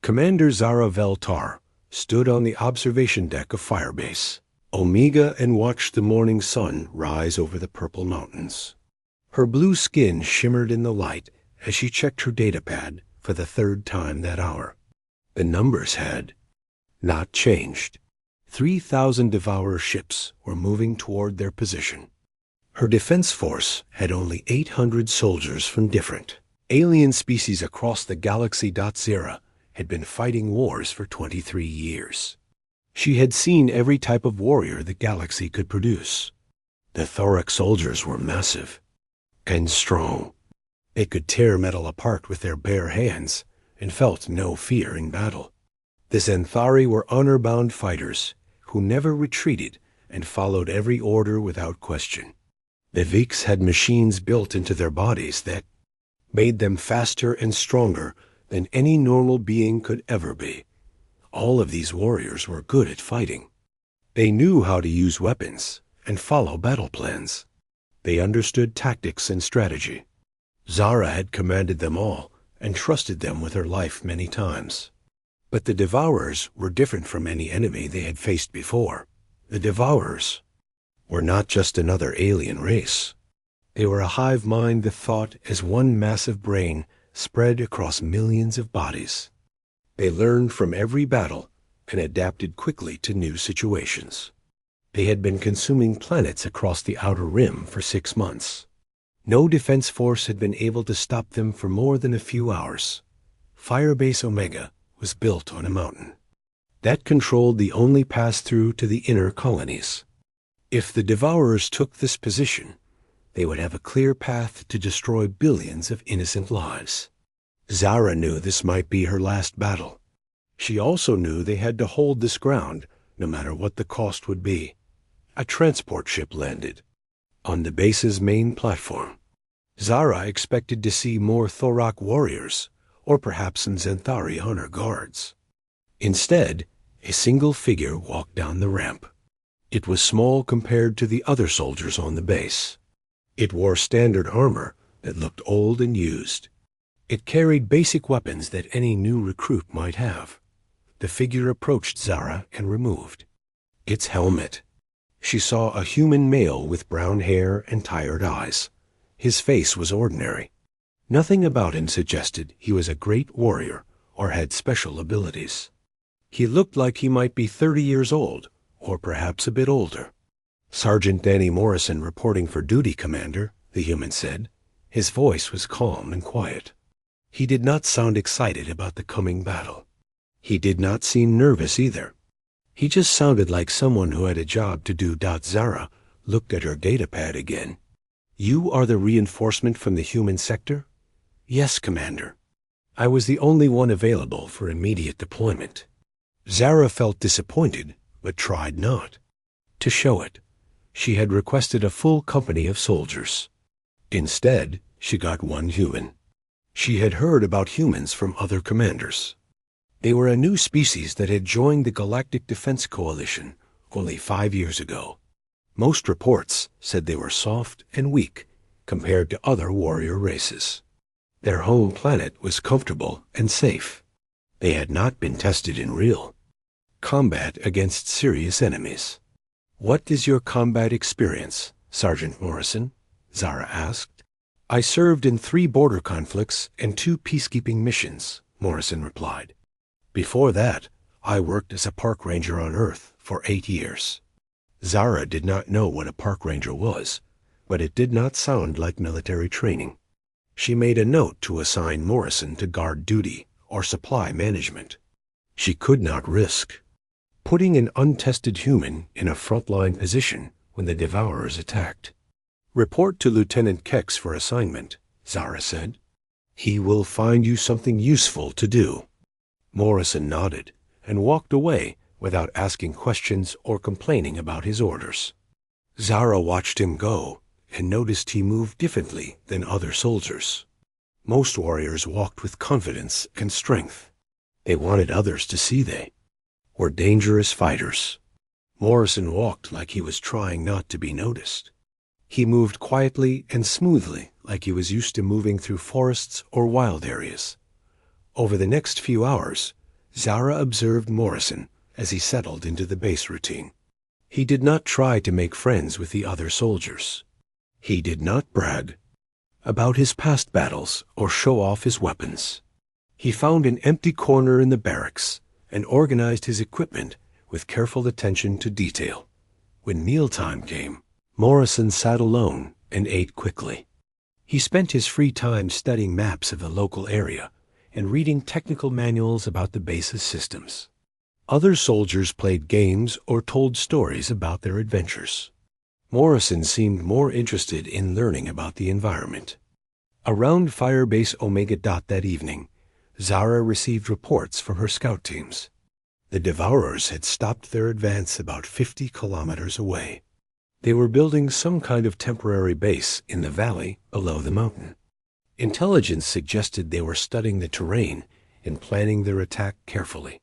Commander Zara Veltar stood on the observation deck of Firebase, Omega, and watched the morning sun rise over the purple mountains. Her blue skin shimmered in the light as she checked her datapad for the third time that hour. The numbers had not changed. 3,000 Devourer ships were moving toward their position. Her defense force had only 800 soldiers from different alien species across the galaxy. Zara had been fighting wars for 23 years. She had seen every type of warrior the galaxy could produce. The thorax soldiers were massive and strong. They could tear metal apart with their bare hands and felt no fear in battle. The Xanthari were honor-bound fighters who never retreated and followed every order without question. The Veeks had machines built into their bodies that made them faster and stronger than any normal being could ever be. All of these warriors were good at fighting. They knew how to use weapons and follow battle plans. They understood tactics and strategy. Zara had commanded them all and trusted them with her life many times. But the Devourers were different from any enemy they had faced before. The Devourers were not just another alien race. They were a hive mind that thought as one massive brain spread across millions of bodies. They learned from every battle and adapted quickly to new situations. They had been consuming planets across the outer rim for 6 months. No defense force had been able to stop them for more than a few hours. Firebase Omega was built on a mountain that controlled the only pass-through to the inner colonies. If the Devourers took this position, they would have a clear path to destroy billions of innocent lives. Zara knew this might be her last battle. She also knew they had to hold this ground, no matter what the cost would be. A transport ship landed on the base's main platform. Zara expected to see more Thorak warriors, or perhaps some Xanthari honor guards. Instead, a single figure walked down the ramp. It was small compared to the other soldiers on the base. It wore standard armor that looked old and used. It carried basic weapons that any new recruit might have. The figure approached Zara and removed its helmet. She saw a human male with brown hair and tired eyes. His face was ordinary. Nothing about him suggested he was a great warrior or had special abilities. He looked like he might be 30 years old, or perhaps a bit older. Sergeant Danny Morrison reporting for duty, Commander, the human said. His voice was calm and quiet. He did not sound excited about the coming battle. He did not seem nervous either. He just sounded like someone who had a job to do. Zara looked at her datapad again. You are the reinforcement from the human sector? Yes, Commander. I was the only one available for immediate deployment. Zara felt disappointed, but tried not to show it. She had requested a full company of soldiers. Instead, she got one human. She had heard about humans from other commanders. They were a new species that had joined the Galactic Defense Coalition only 5 years ago. Most reports said they were soft and weak compared to other warrior races. Their home planet was comfortable and safe. They had not been tested in real combat against serious enemies. What is your combat experience, Sergeant Morrison? Zara asked. I served in 3 border conflicts and 2 peacekeeping missions, Morrison replied. Before that, I worked as a park ranger on Earth for 8 years. Zara did not know what a park ranger was, but it did not sound like military training. She made a note to assign Morrison to guard duty or supply management. She could not risk putting an untested human in a frontline position when the Devourers attacked. Report to Lieutenant Kex for assignment, Zara said. He will find you something useful to do. Morrison nodded and walked away without asking questions or complaining about his orders. Zara watched him go and noticed he moved differently than other soldiers. Most warriors walked with confidence and strength. They wanted others to see they were dangerous fighters. Morrison walked like he was trying not to be noticed. He moved quietly and smoothly like he was used to moving through forests or wild areas. Over the next few hours, Zara observed Morrison as he settled into the base routine. He did not try to make friends with the other soldiers. He did not brag about his past battles or show off his weapons. He found an empty corner in the barracks and organized his equipment with careful attention to detail. When mealtime came, Morrison sat alone and ate quickly. He spent his free time studying maps of the local area and reading technical manuals about the base's systems. Other soldiers played games or told stories about their adventures. Morrison seemed more interested in learning about the environment. Around Firebase Omega Dot that evening, Zara received reports from her scout teams. The Devourers had stopped their advance about 50 kilometers away. They were building some kind of temporary base in the valley below the mountain. Intelligence suggested they were studying the terrain and planning their attack carefully.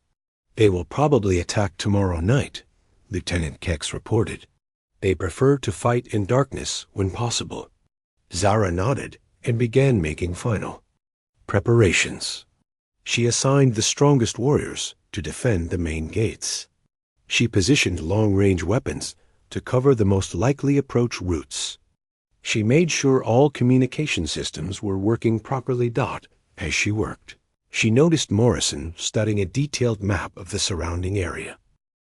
"They will probably attack tomorrow night," Lieutenant Kex reported. "They prefer to fight in darkness when possible." Zara nodded and began making final preparations. She assigned the strongest warriors to defend the main gates. She positioned long-range weapons to cover the most likely approach routes. She made sure all communication systems were working properly. As she worked, she noticed Morrison studying a detailed map of the surrounding area.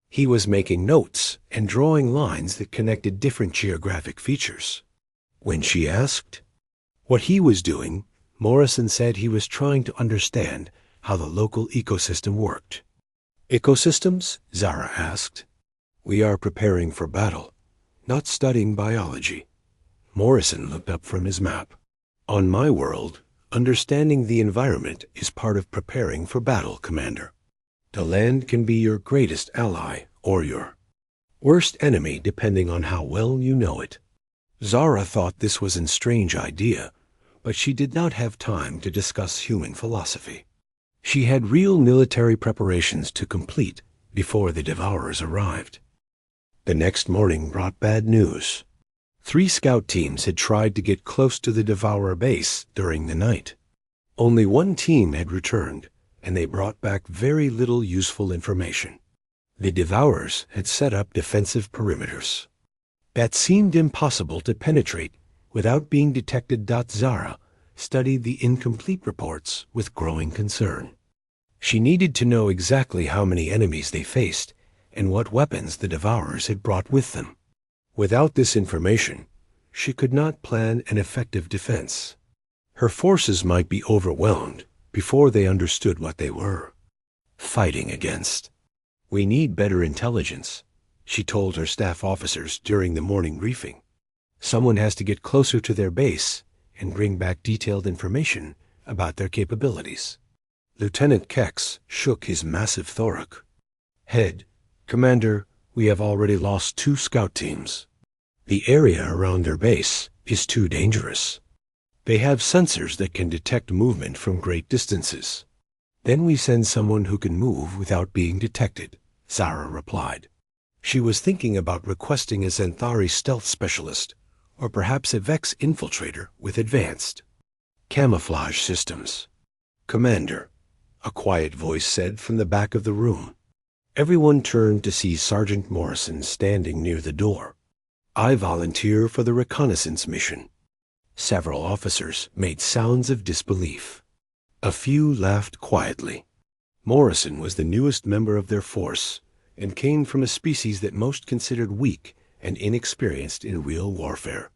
He was making notes and drawing lines that connected different geographic features. When she asked what he was doing, Morrison said he was trying to understand how the local ecosystem worked. "Ecosystems?" Zara asked. "We are preparing for battle, not studying biology." Morrison looked up from his map. "On my world, understanding the environment is part of preparing for battle, Commander. The land can be your greatest ally or your worst enemy depending on how well you know it." Zara thought this was a strange idea, but she did not have time to discuss human philosophy. She had real military preparations to complete before the Devourers arrived. The next morning brought bad news. 3 scout teams had tried to get close to the Devourer base during the night. Only 1 team had returned, and they brought back very little useful information. The Devourers had set up defensive perimeters that seemed impossible to penetrate without being detected. Zara studied the incomplete reports with growing concern. She needed to know exactly how many enemies they faced and what weapons the Devourers had brought with them. Without this information, she could not plan an effective defense. Her forces might be overwhelmed before they understood what they were fighting against. "We need better intelligence," she told her staff officers during the morning briefing. "Someone has to get closer to their base and bring back detailed information about their capabilities." Lieutenant Kex shook his massive thorax head. "Commander, we have already lost 2 scout teams. The area around their base is too dangerous. They have sensors that can detect movement from great distances." "Then we send someone who can move without being detected," Zara replied. She was thinking about requesting a Xanthari stealth specialist, or perhaps a Vex infiltrator with advanced camouflage systems. "Commander," a quiet voice said from the back of the room. Everyone turned to see Sergeant Morrison standing near the door. "I volunteer for the reconnaissance mission." Several officers made sounds of disbelief. A few laughed quietly. Morrison was the newest member of their force and came from a species that most considered weak and inexperienced in real warfare.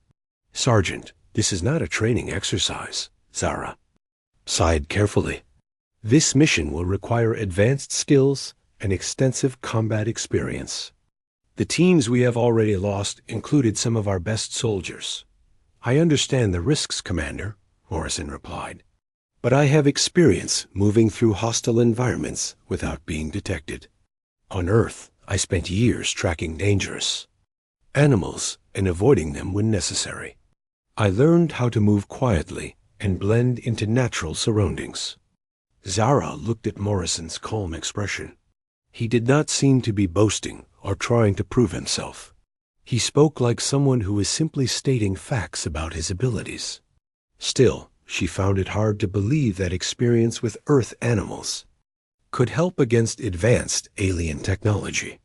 "Sergeant, this is not a training exercise," Zara sighed carefully. "This mission will require advanced skills and extensive combat experience. The teams we have already lost included some of our best soldiers." "I understand the risks, Commander," Morrison replied, "but I have experience moving through hostile environments without being detected. On Earth, I spent years tracking dangerous animals and avoiding them when necessary. I learned how to move quietly and blend into natural surroundings." Zara looked at Morrison's calm expression. He did not seem to be boasting or trying to prove himself. He spoke like someone who was simply stating facts about his abilities. Still, she found it hard to believe that experience with Earth animals could help against advanced alien technology.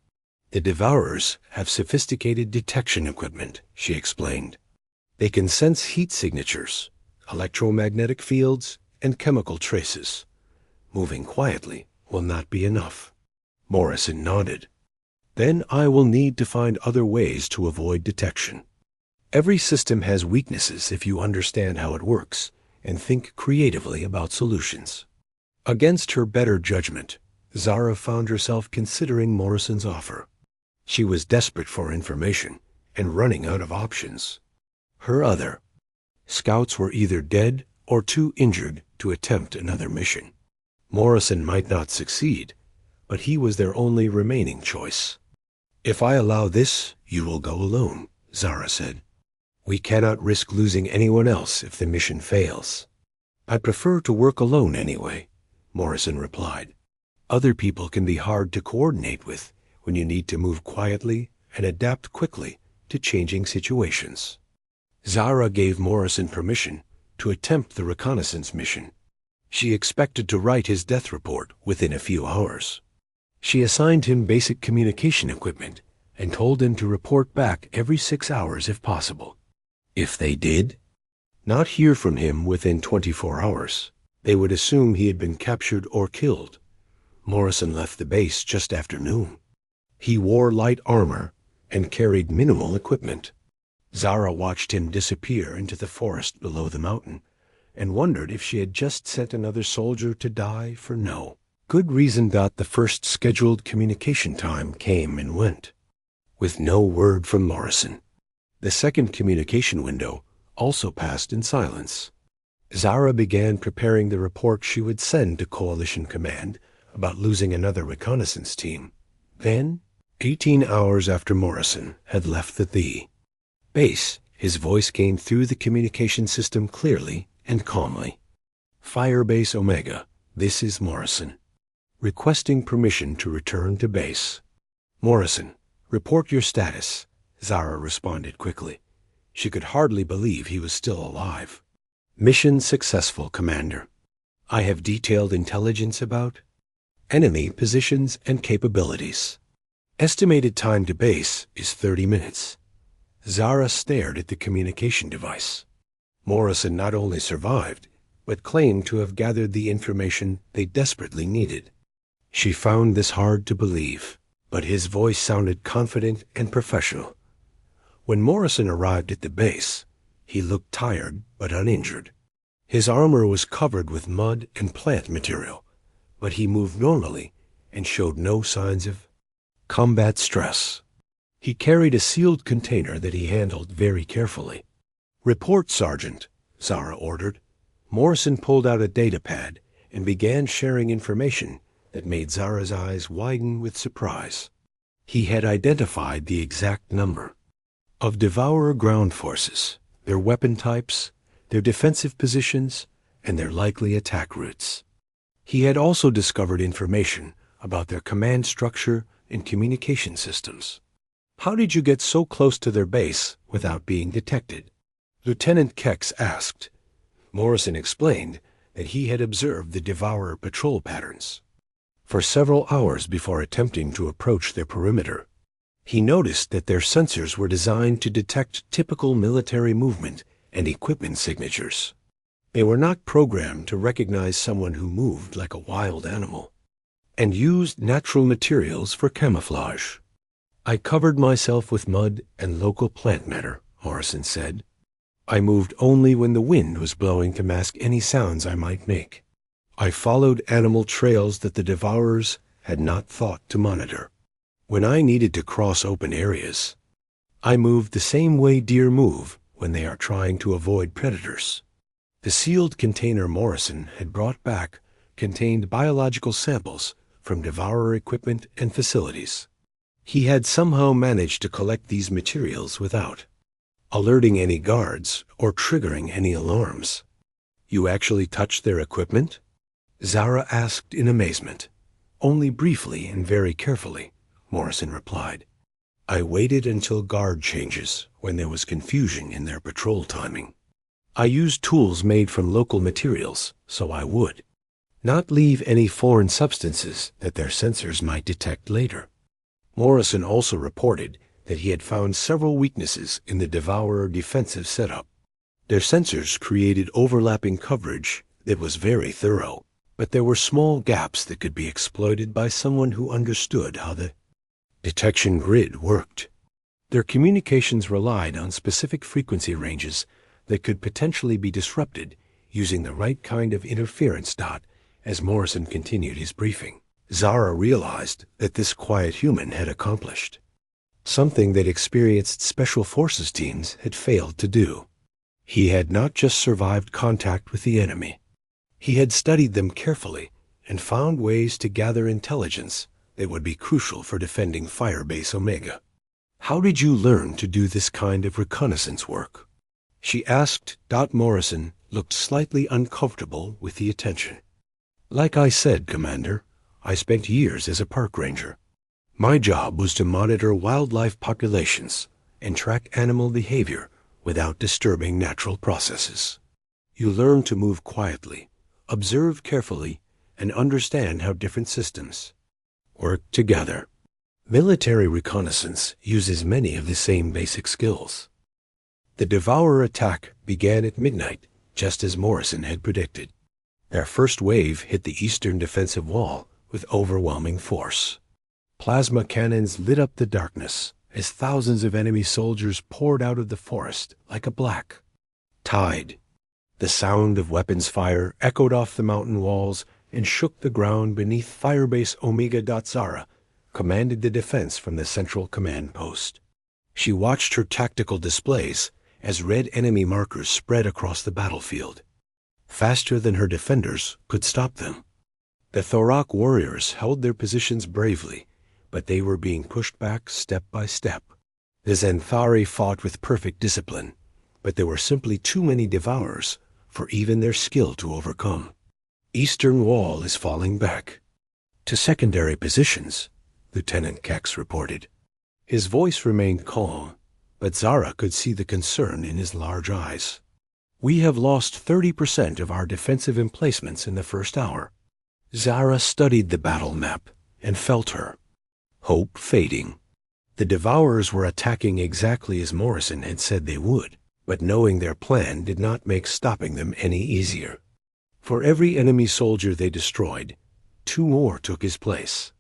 The Devourers have sophisticated detection equipment, she explained. They can sense heat signatures, electromagnetic fields, and chemical traces. Moving quietly will not be enough. Morrison nodded. Then I will need to find other ways to avoid detection. Every system has weaknesses if you understand how it works and think creatively about solutions. Against her better judgment, Zara found herself considering Morrison's offer. She was desperate for information and running out of options. Her other scouts were either dead or too injured to attempt another mission. Morrison might not succeed, but he was their only remaining choice. If I allow this, you will go alone, Zara said. We cannot risk losing anyone else if the mission fails. I prefer to work alone anyway, Morrison replied. Other people can be hard to coordinate with when you need to move quietly and adapt quickly to changing situations. Zara gave Morrison permission to attempt the reconnaissance mission. She expected to write his death report within a few hours. She assigned him basic communication equipment and told him to report back every 6 hours if possible. If they did not hear from him within 24 hours, they would assume he had been captured or killed. Morrison left the base just after noon. He wore light armor and carried minimal equipment. Zara watched him disappear into the forest below the mountain and wondered if she had just sent another soldier to die for no good reason. The first scheduled communication time came and went, with no word from Morrison. The second communication window also passed in silence. Zara began preparing the report she would send to Coalition Command about losing another reconnaissance team. Then, 18 hours after Morrison had left the base, his voice came through the communication system clearly and calmly. Firebase Omega, this is Morrison. Requesting permission to return to base. Morrison, report your status, Zara responded quickly. She could hardly believe he was still alive. Mission successful, Commander. I have detailed intelligence about enemy positions and capabilities. Estimated time to base is 30 minutes. Zara stared at the communication device. Morrison not only survived, but claimed to have gathered the information they desperately needed. She found this hard to believe, but his voice sounded confident and professional. When Morrison arrived at the base, he looked tired but uninjured. His armor was covered with mud and plant material, but he moved normally and showed no signs of combat stress. He carried a sealed container that he handled very carefully. Report, Sergeant, Zara ordered. Morrison pulled out a datapad and began sharing information that made Zara's eyes widen with surprise. He had identified the exact number of Devourer ground forces, their weapon types, their defensive positions, and their likely attack routes. He had also discovered information about their command structure and communication systems. How did you get so close to their base without being detected? Lieutenant Kex asked. Morrison explained that he had observed the Devourer patrol patterns for several hours before attempting to approach their perimeter. He noticed that their sensors were designed to detect typical military movement and equipment signatures. They were not programmed to recognize someone who moved like a wild animal and used natural materials for camouflage. I covered myself with mud and local plant matter, Morrison said. I moved only when the wind was blowing to mask any sounds I might make. I followed animal trails that the Devourers had not thought to monitor. When I needed to cross open areas, I moved the same way deer move when they are trying to avoid predators. The sealed container Morrison had brought back contained biological samples from Devourer equipment and facilities. He had somehow managed to collect these materials without alerting any guards or triggering any alarms. You actually touched their equipment? Zara asked in amazement. Only briefly and very carefully, Morrison replied. I waited until guard changes when there was confusion in their patrol timing. I used tools made from local materials, so I would. not leave any foreign substances that their sensors might detect later. Morrison also reported that he had found several weaknesses in the Devourer defensive setup. Their sensors created overlapping coverage that was very thorough, but there were small gaps that could be exploited by someone who understood how the detection grid worked. Their communications relied on specific frequency ranges that could potentially be disrupted using the right kind of interference. As Morrison continued his briefing, Zara realized that this quiet human had accomplished something that experienced special forces teams had failed to do. He had not just survived contact with the enemy. He had studied them carefully and found ways to gather intelligence that would be crucial for defending Firebase Omega. "How did you learn to do this kind of reconnaissance work?" she asked. Morrison looked slightly uncomfortable with the attention. "Like I said, Commander, I spent years as a park ranger. My job was to monitor wildlife populations and track animal behavior without disturbing natural processes. You learn to move quietly, observe carefully, and understand how different systems work together. Military reconnaissance uses many of the same basic skills." The Devourer attack began at midnight, just as Morrison had predicted. Their first wave hit the eastern defensive wall with overwhelming force. Plasma cannons lit up the darkness as thousands of enemy soldiers poured out of the forest like a black tide. The sound of weapons fire echoed off the mountain walls and shook the ground beneath Firebase Omega. Zara commanded the defense from the central command post. She watched her tactical displays as red enemy markers spread across the battlefield, faster than her defenders could stop them. The Thorak warriors held their positions bravely, but they were being pushed back step by step. The Xanthari fought with perfect discipline, but there were simply too many Devourers for even their skill to overcome. "Eastern wall is falling back to secondary positions," Lieutenant Kex reported. His voice remained calm, but Zara could see the concern in his large eyes. "We have lost 30% of our defensive emplacements in the first hour." Zara studied the battle map and felt her hope fading. The Devourers were attacking exactly as Morrison had said they would, but knowing their plan did not make stopping them any easier. For every enemy soldier they destroyed, 2 more took his place.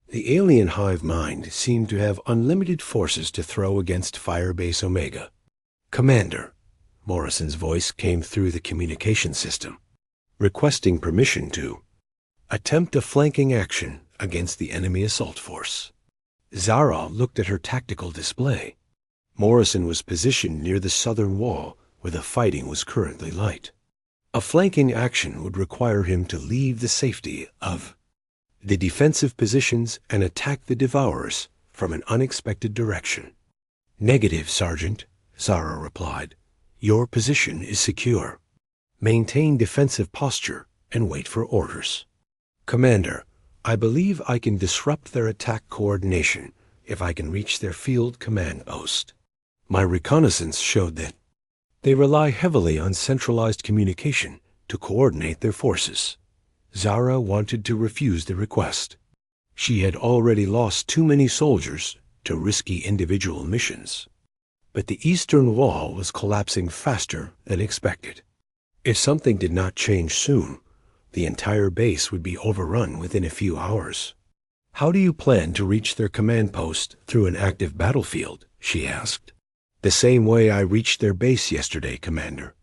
The alien hive mind seemed to have unlimited forces to throw against Firebase Omega. "Commander," Morrison's voice came through the communication system, requesting permission to attempt a flanking action against the enemy assault force. Zara looked at her tactical display. Morrison was positioned near the southern wall where the fighting was currently light. A flanking action would require him to leave the safety of the defensive positions and attack the Devourers from an unexpected direction. "Negative, Sergeant," Zara replied. "Your position is secure. Maintain defensive posture and wait for orders." "Commander, I believe I can disrupt their attack coordination if I can reach their field command post. My reconnaissance showed that they rely heavily on centralized communication to coordinate their forces." Zara wanted to refuse the request. She had already lost too many soldiers to risky individual missions. But the eastern wall was collapsing faster than expected. If something did not change soon, the entire base would be overrun within a few hours. "How do you plan to reach their command post through an active battlefield?" she asked. "The same way I reached their base yesterday, Commander.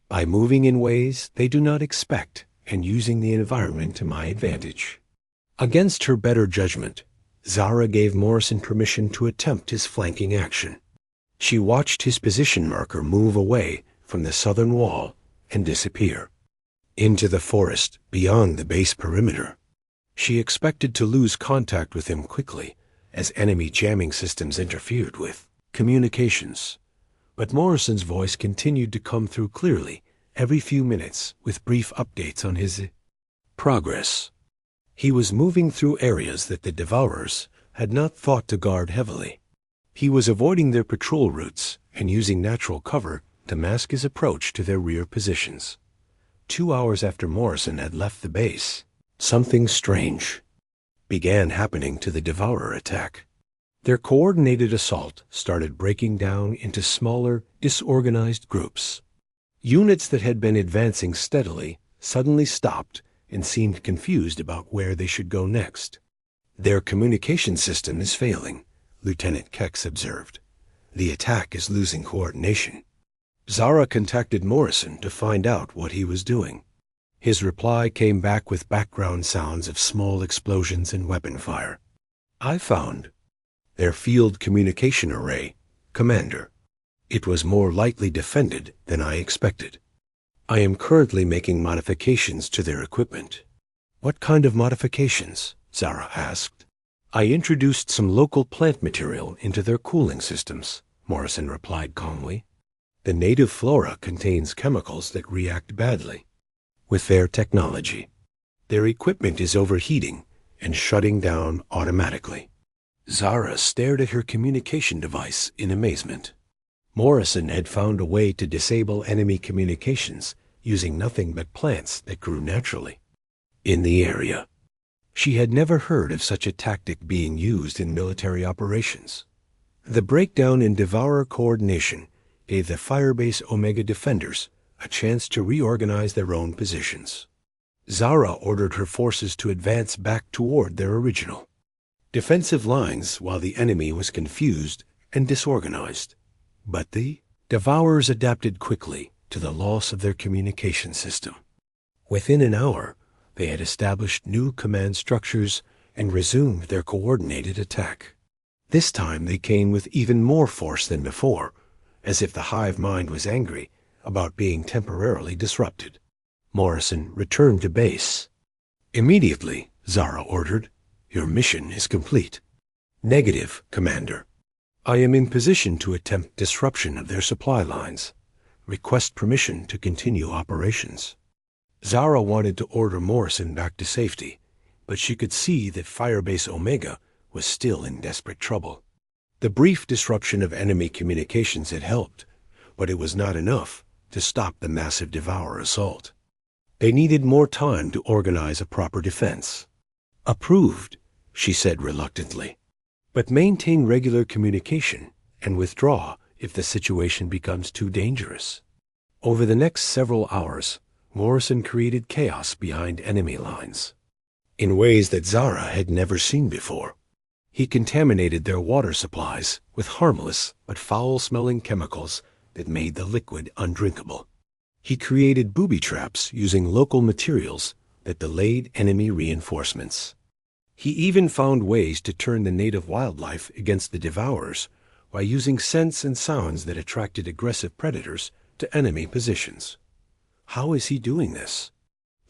By moving in ways they do not expect and using the environment to my advantage." Against her better judgment, Zara gave Morrison permission to attempt his flanking action. She watched his position marker move away from the southern wall and disappear into the forest beyond the base perimeter. She expected to lose contact with him quickly as enemy jamming systems interfered with communications. But Morrison's voice continued to come through clearly every few minutes with brief updates on his progress. He was moving through areas that the Devourers had not thought to guard heavily. He was avoiding their patrol routes and using natural cover to mask his approach to their rear positions. 2 hours after Morrison had left the base, something strange began happening to the Devourer attack. Their coordinated assault started breaking down into smaller, disorganized groups. Units that had been advancing steadily suddenly stopped and seemed confused about where they should go next. "Their communication system is failing," Lieutenant Kex observed. "The attack is losing coordination." Zara contacted Morrison to find out what he was doing. His reply came back with background sounds of small explosions and weapon fire. "I found their field communication array, Commander. It was more lightly defended than I expected. I am currently making modifications to their equipment." "What kind of modifications?" Zara asked. "I introduced some local plant material into their cooling systems," Morrison replied calmly. "The native flora contains chemicals that react badly with their technology. Their equipment is overheating and shutting down automatically." Zara stared at her communication device in amazement. Morrison had found a way to disable enemy communications using nothing but plants that grew naturally in the area. She had never heard of such a tactic being used in military operations. The breakdown in Devourer coordination gave the Firebase Omega defenders a chance to reorganize their own positions. Zara ordered her forces to advance back toward their original defensive lines while the enemy was confused and disorganized. But the Devourers adapted quickly to the loss of their communication system. Within an hour, they had established new command structures and resumed their coordinated attack. This time they came with even more force than before, as if the hive mind was angry about being temporarily disrupted. Morrison returned to base. "Immediately," Zara ordered. "Your mission is complete." "Negative, Commander. I am in position to attempt disruption of their supply lines. Request permission to continue operations." Zara wanted to order Morrison back to safety, but she could see that Firebase Omega was still in desperate trouble. The brief disruption of enemy communications had helped, but it was not enough to stop the massive Devourer assault. They needed more time to organize a proper defense. "Approved," she said reluctantly. "But maintain regular communication and withdraw if the situation becomes too dangerous." Over the next several hours, Morrison created chaos behind enemy lines in ways that Zara had never seen before. He contaminated their water supplies with harmless but foul-smelling chemicals that made the liquid undrinkable. He created booby traps using local materials that delayed enemy reinforcements. He even found ways to turn the native wildlife against the Devourers by using scents and sounds that attracted aggressive predators to enemy positions. How is he doing this?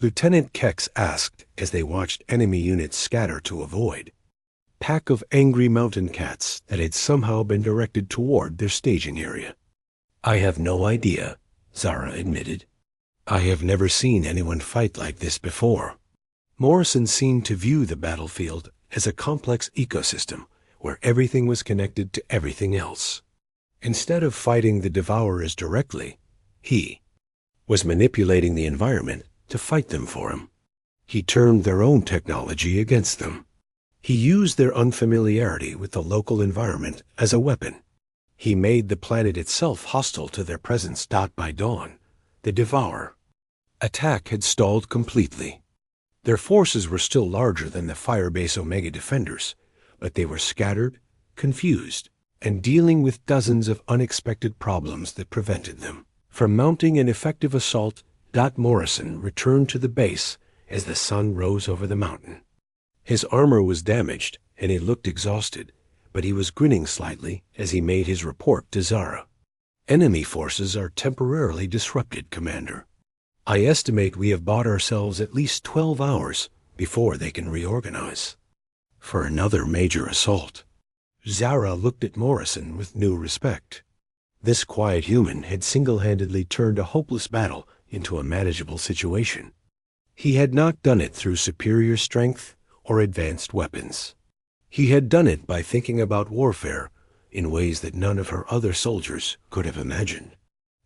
Lieutenant Kex asked as they watched enemy units scatter to avoid pack of angry mountain cats that had somehow been directed toward their staging area. "I have no idea," Zara admitted. "I have never seen anyone fight like this before." Morrison seemed to view the battlefield as a complex ecosystem where everything was connected to everything else. Instead of fighting the Devourers directly, he was manipulating the environment to fight them for him. He turned their own technology against them. He used their unfamiliarity with the local environment as a weapon. He made the planet itself hostile to their presence. By dawn, the Devourer attack had stalled completely. Their forces were still larger than the Firebase Omega defenders, but they were scattered, confused, and dealing with dozens of unexpected problems that prevented them from mounting an effective assault. Morrison returned to the base as the sun rose over the mountain. His armor was damaged, and he looked exhausted, but he was grinning slightly as he made his report to Zara. "Enemy forces are temporarily disrupted, Commander. I estimate we have bought ourselves at least 12 hours before they can reorganize for another major assault." Zara looked at Morrison with new respect. This quiet human had single-handedly turned a hopeless battle into a manageable situation. He had not done it through superior strength or advanced weapons. He had done it by thinking about warfare in ways that none of her other soldiers could have imagined.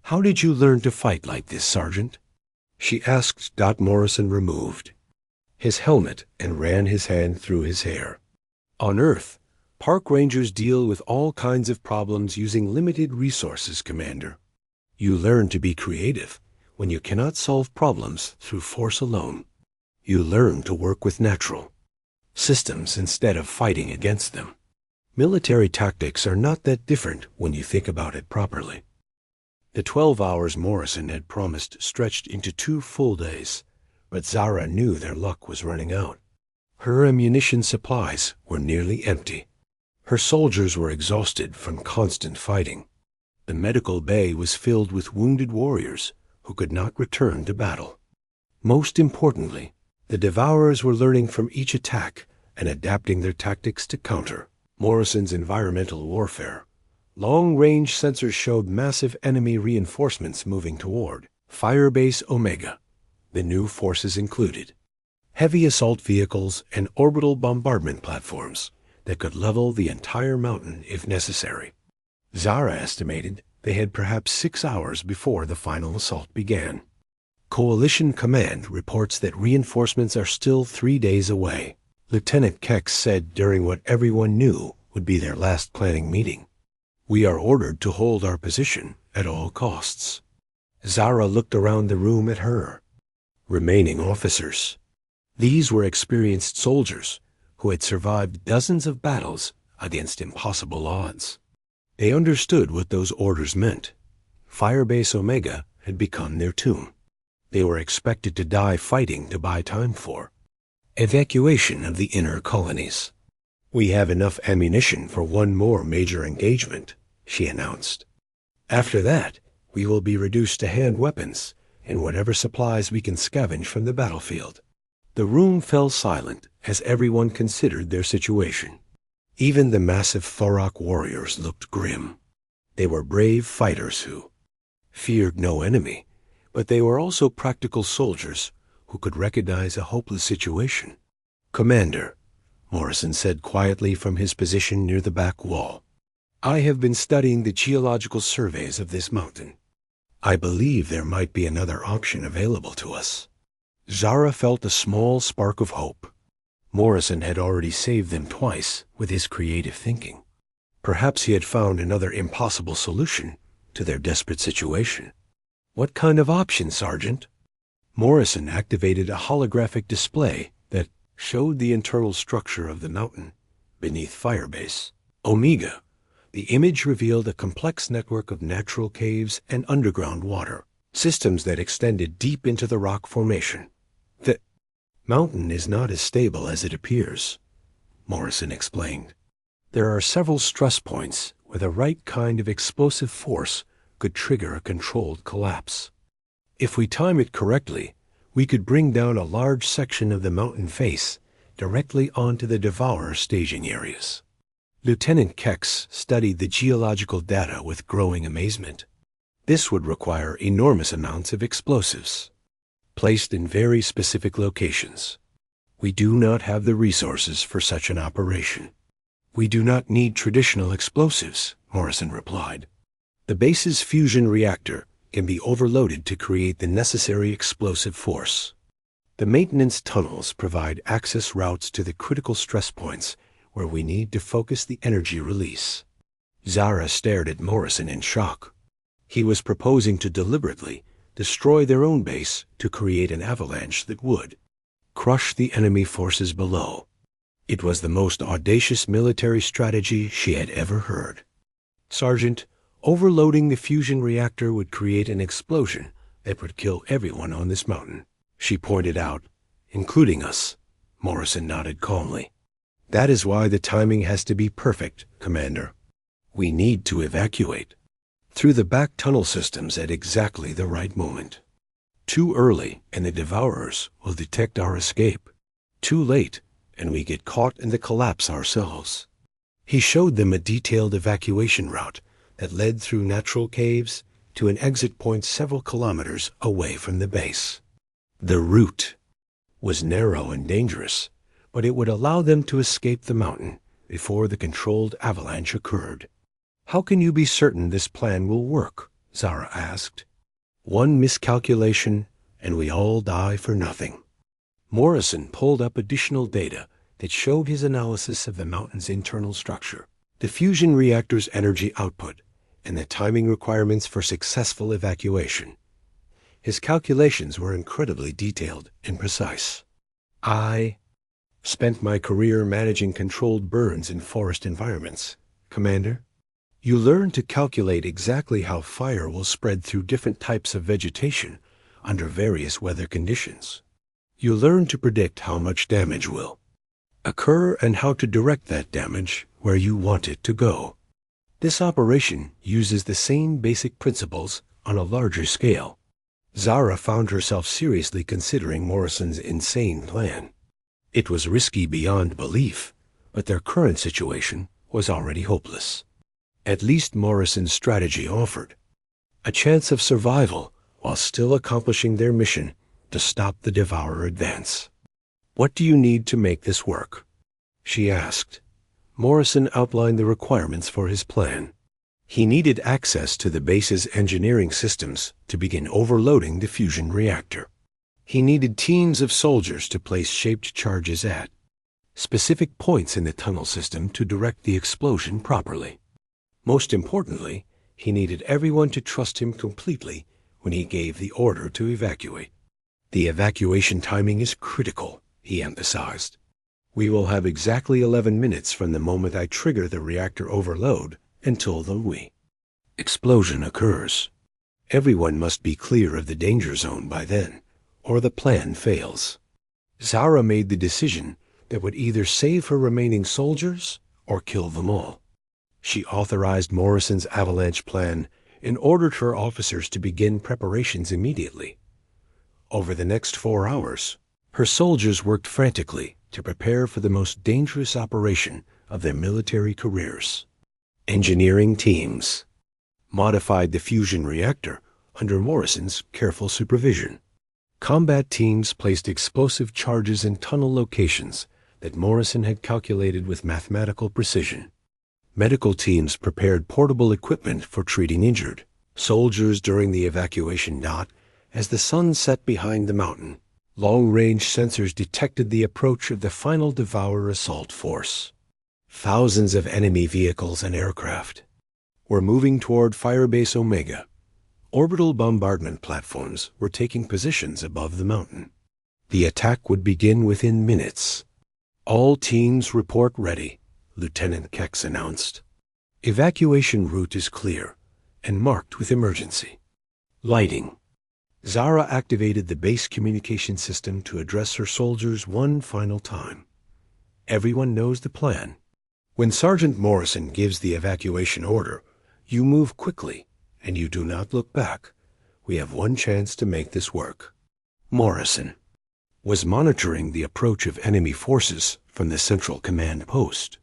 "How did you learn to fight like this, Sergeant?" she asked. Morrison removed his helmet and ran his hand through his hair. On Earth, park rangers deal with all kinds of problems using limited resources, Commander. You learn to be creative when you cannot solve problems through force alone. You learn to work with natural systems instead of fighting against them. Military tactics are not that different when you think about it properly. The 12 hours Morrison had promised stretched into 2 full days, but Zara knew their luck was running out. Her ammunition supplies were nearly empty. Her soldiers were exhausted from constant fighting. The medical bay was filled with wounded warriors who could not return to battle. Most importantly, the Devourers were learning from each attack and adapting their tactics to counter Morrison's environmental warfare. Long-range sensors showed massive enemy reinforcements moving toward Firebase Omega. The new forces included heavy assault vehicles and orbital bombardment platforms that could level the entire mountain if necessary. Zara estimated they had perhaps 6 hours before the final assault began. Coalition Command reports that reinforcements are still 3 days away, Lieutenant Kex said during what everyone knew would be their last planning meeting. We are ordered to hold our position at all costs. Zara looked around the room at her remaining officers. These were experienced soldiers who had survived dozens of battles against impossible odds. They understood what those orders meant. Firebase Omega had become their tomb. They were expected to die fighting to buy time for evacuation of the inner colonies. We have enough ammunition for one more major engagement, she announced. After that, we will be reduced to hand weapons and whatever supplies we can scavenge from the battlefield. The room fell silent as everyone considered their situation. Even the massive Thorok warriors looked grim. They were brave fighters who feared no enemy, but they were also practical soldiers who could recognize a hopeless situation. Commander, Morrison said quietly from his position near the back wall, I have been studying the geological surveys of this mountain. I believe there might be another option available to us. Zara felt a small spark of hope. Morrison had already saved them twice with his creative thinking. Perhaps he had found another impossible solution to their desperate situation. What kind of option, Sergeant? Morrison activated a holographic display that showed the internal structure of the mountain beneath Firebase Omega. The image revealed a complex network of natural caves and underground water, systems that extended deep into the rock formation. The mountain is not as stable as it appears, Morrison explained. There are several stress points where the right kind of explosive force could trigger a controlled collapse. If we time it correctly, we could bring down a large section of the mountain face directly onto the Devourer staging areas. Lieutenant Kex studied the geological data with growing amazement. This would require enormous amounts of explosives, placed in very specific locations. We do not have the resources for such an operation. We do not need traditional explosives, Morrison replied. The base's fusion reactor can be overloaded to create the necessary explosive force. The maintenance tunnels provide access routes to the critical stress points where we need to focus the energy release. Zara stared at Morrison in shock. He was proposing to deliberately destroy their own base to create an avalanche that would crush the enemy forces below. It was the most audacious military strategy she had ever heard. Sergeant, overloading the fusion reactor would create an explosion that would kill everyone on this mountain, she pointed out, including us. Morrison nodded calmly. That is why the timing has to be perfect, Commander. We need to evacuate through the back tunnel systems at exactly the right moment. Too early, and the Devourers will detect our escape. Too late, and we get caught in the collapse ourselves. He showed them a detailed evacuation route that led through natural caves to an exit point several kilometers away from the base. The route was narrow and dangerous, but it would allow them to escape the mountain before the controlled avalanche occurred. How can you be certain this plan will work? Zara asked. One miscalculation, and we all die for nothing. Morrison pulled up additional data that showed his analysis of the mountain's internal structure, the fusion reactor's energy output, and the timing requirements for successful evacuation. His calculations were incredibly detailed and precise. I spent my career managing controlled burns in forest environments, Commander. You learn to calculate exactly how fire will spread through different types of vegetation under various weather conditions. You learn to predict how much damage will occur and how to direct that damage where you want it to go. This operation uses the same basic principles on a larger scale. Zara found herself seriously considering Morrison's insane plan. It was risky beyond belief, but their current situation was already hopeless. At least Morrison's strategy offered a chance of survival while still accomplishing their mission to stop the Devourer advance. "What do you need to make this work?" she asked. Morrison outlined the requirements for his plan. He needed access to the base's engineering systems to begin overloading the fusion reactor. He needed teams of soldiers to place shaped charges at specific points in the tunnel system to direct the explosion properly. Most importantly, he needed everyone to trust him completely when he gave the order to evacuate. "The evacuation timing is critical," he emphasized. "We will have exactly 11 minutes from the moment I trigger the reactor overload until the explosion occurs. Everyone must be clear of the danger zone by then, or the plan fails." Zara made the decision that would either save her remaining soldiers or kill them all. She authorized Morrison's avalanche plan and ordered her officers to begin preparations immediately. Over the next 4 hours, her soldiers worked frantically to prepare for the most dangerous operation of their military careers. Engineering teams modified the fusion reactor under Morrison's careful supervision. Combat teams placed explosive charges in tunnel locations that Morrison had calculated with mathematical precision. Medical teams prepared portable equipment for treating injured soldiers during the evacuation. As the sun set behind the mountain, long-range sensors detected the approach of the final Devourer assault force. Thousands of enemy vehicles and aircraft were moving toward Firebase Omega. Orbital bombardment platforms were taking positions above the mountain. The attack would begin within minutes. "All teams report ready," Lieutenant Kex announced. "Evacuation route is clear and marked with emergency lighting." Zara activated the base communication system to address her soldiers one final time. "Everyone knows the plan. When Sergeant Morrison gives the evacuation order, you move quickly and you do not look back. We have one chance to make this work." Morrison was monitoring the approach of enemy forces from the central command post.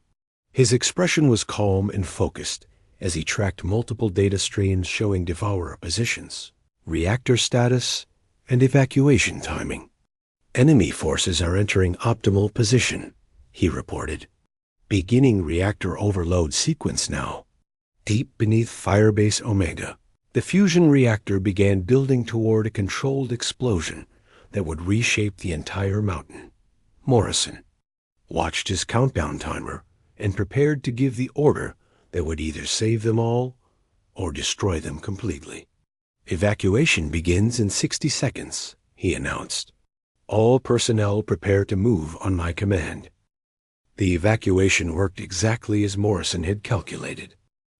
His expression was calm and focused as he tracked multiple data streams showing Devourer positions, reactor status, and evacuation timing. "Enemy forces are entering optimal position," he reported. "Beginning reactor overload sequence now." Deep beneath Firebase Omega, the fusion reactor began building toward a controlled explosion that would reshape the entire mountain. Morrison watched his countdown timer and prepared to give the order that would either save them all or destroy them completely. "Evacuation begins in 60 seconds, he announced. "All personnel prepare to move on my command." The evacuation worked exactly as Morrison had calculated.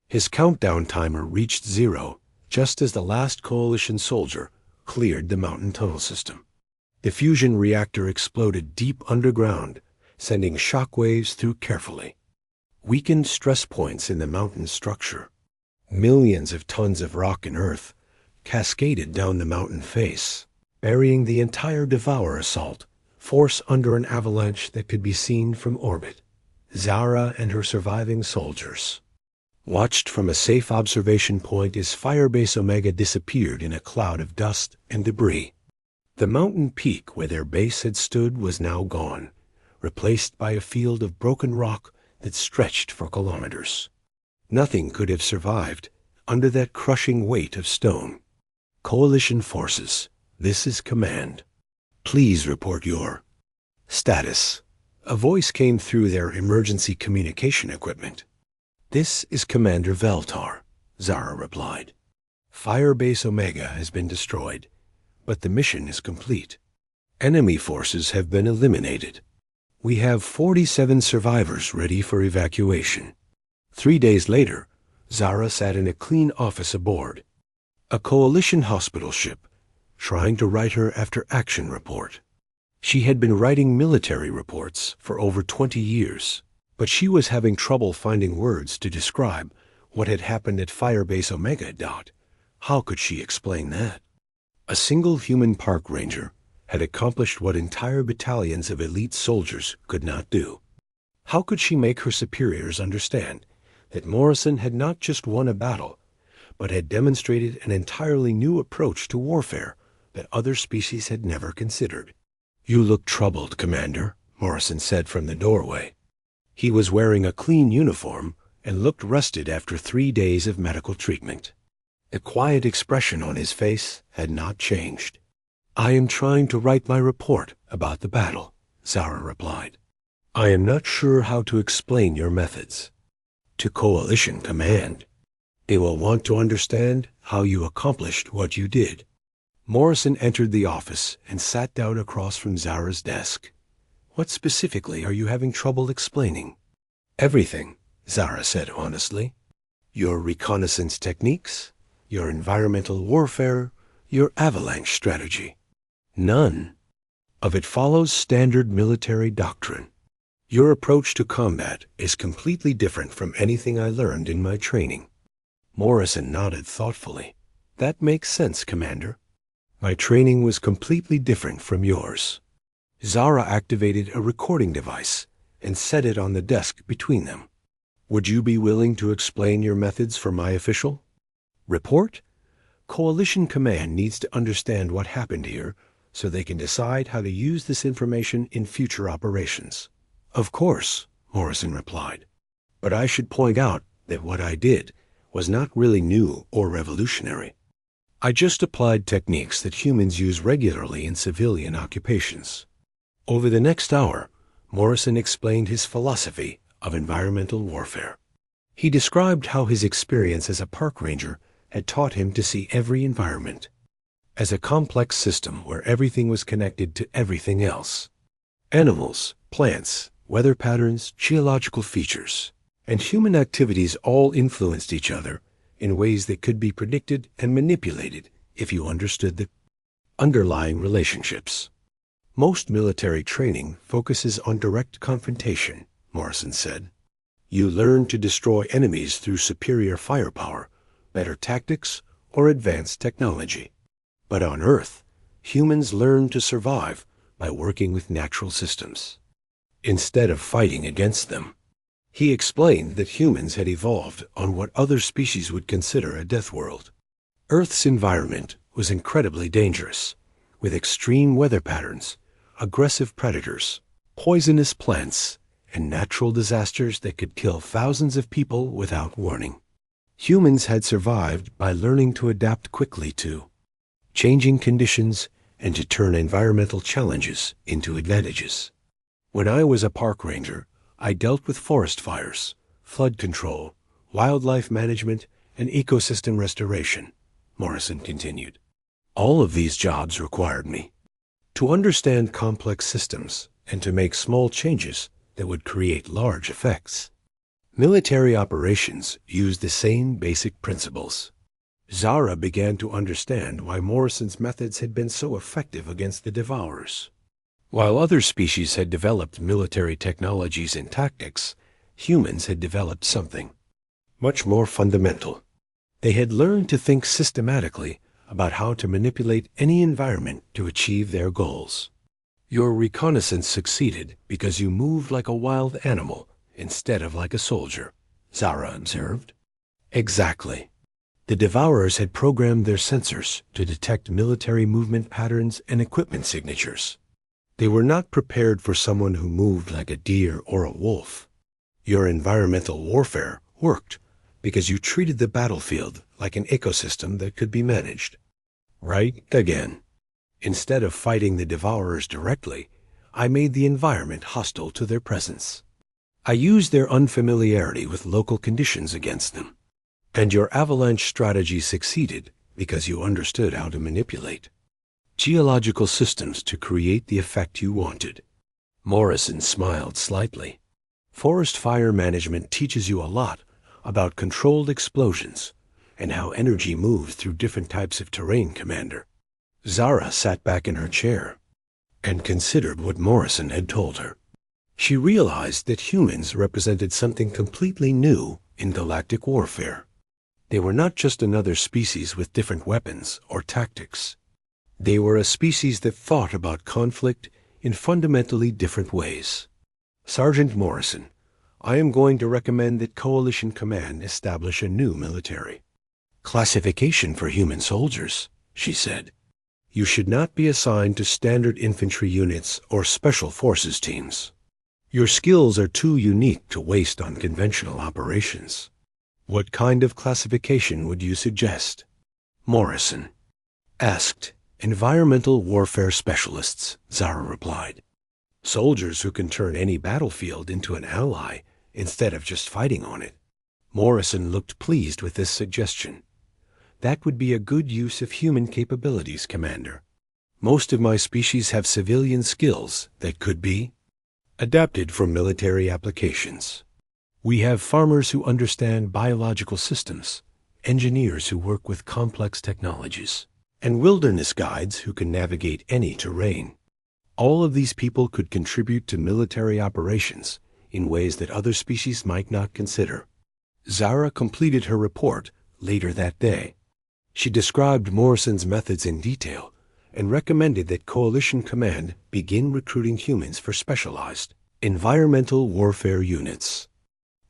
His countdown timer reached 0 just as the last coalition soldier cleared the mountain tunnel system. The fusion reactor exploded deep underground, sending shockwaves through carefully weakened stress points in the mountain structure. Millions of tons of rock and earth cascaded down the mountain face, burying the entire Devourer assault force under an avalanche that could be seen from orbit. Zara and her surviving soldiers watched from a safe observation point as Firebase Omega disappeared in a cloud of dust and debris. The mountain peak where their base had stood was now gone, replaced by a field of broken rock that stretched for kilometers. Nothing could have survived under that crushing weight of stone. Coalition forces This is Command. Please report your status. A voice came through their emergency communication equipment. This is Commander Veltar, Zara replied. Firebase Omega has been destroyed, but the mission is complete. Enemy forces have been eliminated. We have 47 survivors ready for evacuation. 3 days later, Zara sat in a clean office aboard a coalition hospital ship, trying to write her after-action report. She had been writing military reports for over 20 years, but she was having trouble finding words to describe what had happened at Firebase Omega. How could she explain that? A single human park ranger had accomplished what entire battalions of elite soldiers could not do. How could she make her superiors understand that Morrison had not just won a battle, but had demonstrated an entirely new approach to warfare that other species had never considered? You look troubled, Commander, Morrison said from the doorway. He was wearing a clean uniform and looked rested after 3 days of medical treatment. The quiet expression on his face had not changed. I am trying to write my report about the battle, Zara replied. I am not sure how to explain your methods to Coalition Command. They will want to understand how you accomplished what you did. Morrison entered the office and sat down across from Zara's desk. What specifically are you having trouble explaining? Everything, Zara said honestly. Your reconnaissance techniques, your environmental warfare, your avalanche strategy. None of it follows standard military doctrine. Your approach to combat is completely different from anything I learned in my training. Morrison nodded thoughtfully. That makes sense, Commander. My training was completely different from yours. Zara activated a recording device and set it on the desk between them. Would you be willing to explain your methods for my official report? Coalition Command needs to understand what happened here so they can decide how to use this information in future operations. Of course, Morrison replied. But I should point out that what I did was not really new or revolutionary. I just applied techniques that humans use regularly in civilian occupations. Over the next hour, Morrison explained his philosophy of environmental warfare. He described how his experience as a park ranger had taught him to see every environment as a complex system where everything was connected to everything else. Animals, plants, weather patterns, geological features, and human activities all influenced each other in ways that could be predicted and manipulated if you understood the underlying relationships. Most military training focuses on direct confrontation, Morrison said. You learn to destroy enemies through superior firepower, better tactics, or advanced technology. But on Earth, humans learn to survive by working with natural systems, instead of fighting against them. He explained that humans had evolved on what other species would consider a death world. Earth's environment was incredibly dangerous, with extreme weather patterns, aggressive predators, poisonous plants, and natural disasters that could kill thousands of people without warning. Humans had survived by learning to adapt quickly to changing conditions and to turn environmental challenges into advantages. When I was a park ranger, I dealt with forest fires, flood control, wildlife management, and ecosystem restoration, Morrison continued. All of these jobs required me to understand complex systems and to make small changes that would create large effects. Military operations use the same basic principles. Zara began to understand why Morrison's methods had been so effective against the Devourers. While other species had developed military technologies and tactics, humans had developed something much more fundamental. They had learned to think systematically about how to manipulate any environment to achieve their goals. Your reconnaissance succeeded because you moved like a wild animal instead of like a soldier, Zara observed. Exactly. The Devourers had programmed their sensors to detect military movement patterns and equipment signatures. They were not prepared for someone who moved like a deer or a wolf. Your environmental warfare worked because you treated the battlefield like an ecosystem that could be managed. Right again. Instead of fighting the devourers directly, I made the environment hostile to their presence. I used their unfamiliarity with local conditions against them. And your avalanche strategy succeeded because you understood how to manipulate geological systems to create the effect you wanted. Morrison smiled slightly. Forest fire management teaches you a lot about controlled explosions and how energy moves through different types of terrain, Commander. Zara sat back in her chair and considered what Morrison had told her. She realized that humans represented something completely new in galactic warfare. They were not just another species with different weapons or tactics. They were a species that thought about conflict in fundamentally different ways. Sergeant Morrison, I am going to recommend that Coalition Command establish a new military classification for human soldiers, she said. You should not be assigned to standard infantry units or special forces teams. Your skills are too unique to waste on conventional operations. What kind of classification would you suggest? Morrison asked. Environmental warfare specialists, Zara replied. Soldiers who can turn any battlefield into an ally instead of just fighting on it. Morrison looked pleased with this suggestion. That would be a good use of human capabilities, Commander. Most of my species have civilian skills that could be adapted for military applications. We have farmers who understand biological systems, engineers who work with complex technologies, and wilderness guides who can navigate any terrain. All of these people could contribute to military operations in ways that other species might not consider. Zara completed her report later that day. She described Morrison's methods in detail and recommended that Coalition Command begin recruiting humans for specialized environmental warfare units.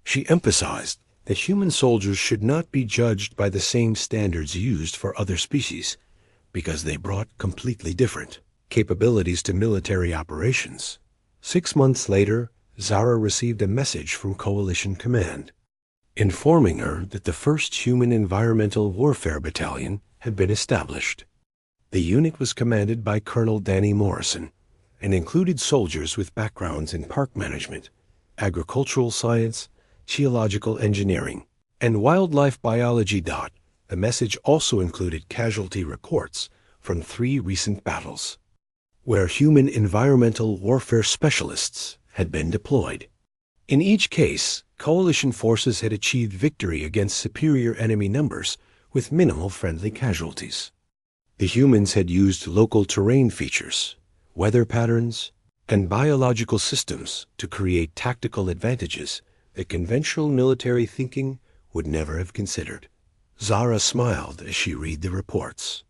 She emphasized that human soldiers should not be judged by the same standards used for other species because they brought completely different capabilities to military operations. 6 months later, Zara received a message from Coalition Command, informing her that the first human environmental warfare battalion had been established. The unit was commanded by Colonel Danny Morrison and included soldiers with backgrounds in park management, agricultural science, geological engineering, and wildlife biology. The message also included casualty reports from 3 recent battles, where human environmental warfare specialists had been deployed. In each case, coalition forces had achieved victory against superior enemy numbers with minimal friendly casualties. The humans had used local terrain features, weather patterns, and biological systems to create tactical advantages that conventional military thinking would never have considered. Zara smiled as she read the reports.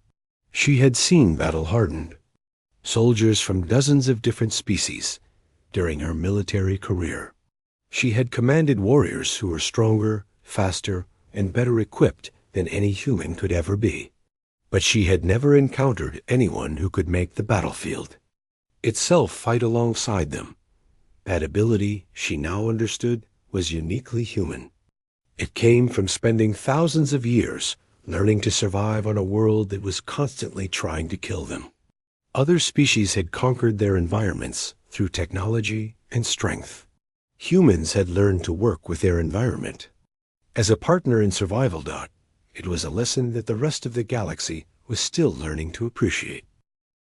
She had seen Battle-Hardened, soldiers from dozens of different species, during her military career. She had commanded warriors who were stronger, faster, and better equipped than any human could ever be. But she had never encountered anyone who could make the battlefield itself fight alongside them. That ability, she now understood, was uniquely human. It came from spending thousands of years learning to survive on a world that was constantly trying to kill them. Other species had conquered their environments through technology and strength. Humans had learned to work with their environment. As a partner in survival, it was a lesson that the rest of the galaxy was still learning to appreciate.